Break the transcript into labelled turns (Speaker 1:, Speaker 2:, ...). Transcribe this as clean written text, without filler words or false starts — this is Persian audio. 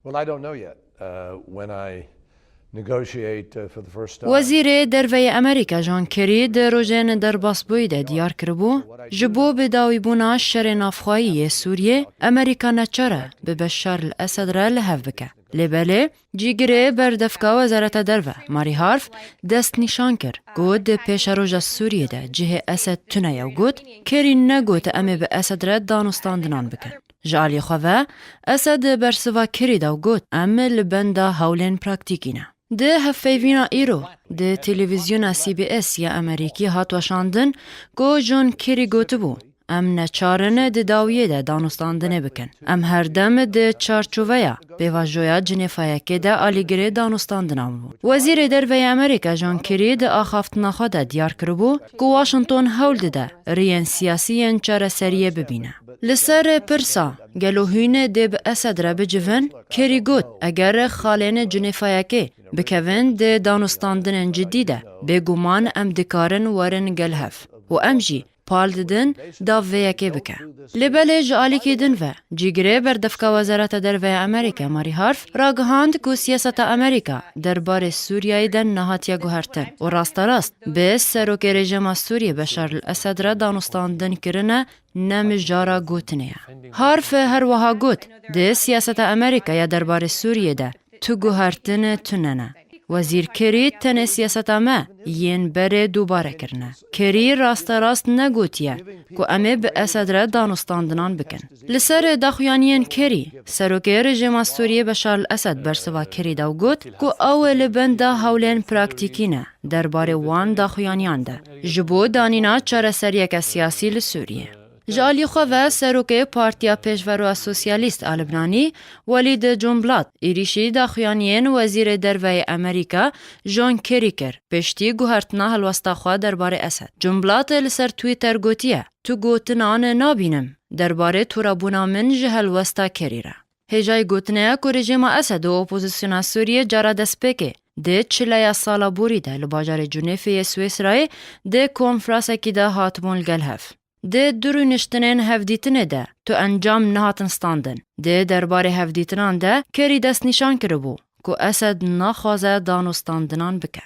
Speaker 1: Well, I don't know yet. When I negotiate for the first time.
Speaker 2: وزیر دروی امریکا جان کری در روزن در باسبوی ده دیار کربو جبو به داوی بونا شر نافخایی سوریه امریکا نچاره به بشار الاسد را لحف بکه. لبله جیگره بردفکا وزارت دروه ماری هارف دست نشان کر گود پیش روژا سوریه ده جه اسد تونه یو گود کری نگوت امی به اسد را دانستاندنان بکن. جالی خواه اسد برسوا کری داو گود امی لبنده هولین پراکتیکینه. ده هفیوینا ایرو ده تلویزیون CBS یا امریکی هات وشاندن گو جون کری گوته بو ام نچارن ده داویه ده دانستاندنه بکن ام هر دم ده چارچوویا به واجویا جنفایا که ده آلیگره دانستاندنه بو وزیر دروی امریکا جان کری ده آخافت نخوا ده دیار کربو گو واشنطن هول ده ریان سیاسی چاره سریه ببینه لسر پرسا گلوهین ده به اسد را بجون کری گوت اگر خالین جنفایا که بکوین ده دانستاندن جدیده بگومان ام دکارن ورن گلهف و ام جی پال ددن داویه که بکه. لبله جالی که دن و جیگره بردفکا وزارت دروی امریکا ماری هارف راگهاند که سیاست امریکا درباره سوریای دن نهاتیا گوهرتن و راست به سروک رژیم سوریه بشار الاسد را دانستاندن کرنه نمجارا گوتنه. هارف هر وها گوت ده سیاست امریکا یا درباره سوریه ده تو گوهرتن تننه. وزیر کری تن سیاست ما ین بره دوباره کرنه. کری راست نگوتیه که امه به اسد را دانستاندنان بکن. لسر داخویانین کری سروکه رژیم سوریه بشار الاسد برسوا کری داو گوت که اول بنده هولین پراکتیکینه درباره وان داخویانیان ده. جبو دانینا چاره سریک سیاسی لسوریه. جالی خواه سروکه پارتیا پیشورو سوسیالیست آلبنانی ولید جنبلات ایریشی داخویانین وزیر دروی امریکا جان کری کر پشتی گوهرتنا هلوستا خواه درباره اسد. جنبلات لسر تویتر گوتیه تو گوتنان نابینم درباره تورابونا من جهلوستا کری را. هجای گوتنه که رژیم اسد و اپوزیسیون سوریه جارا دست بکه. ده چلیا سالا بوری ده لباجار جنیفی سویس رای ده کنفرانسه که ده هاتمون گلهف. ده درونشتنین هفدیتنه ده تو انجام نهاتن ستاندن. ده درباره هفدیتنان ده کری دست نشان کربو که اسد نخوازه دانستاندنان بکه.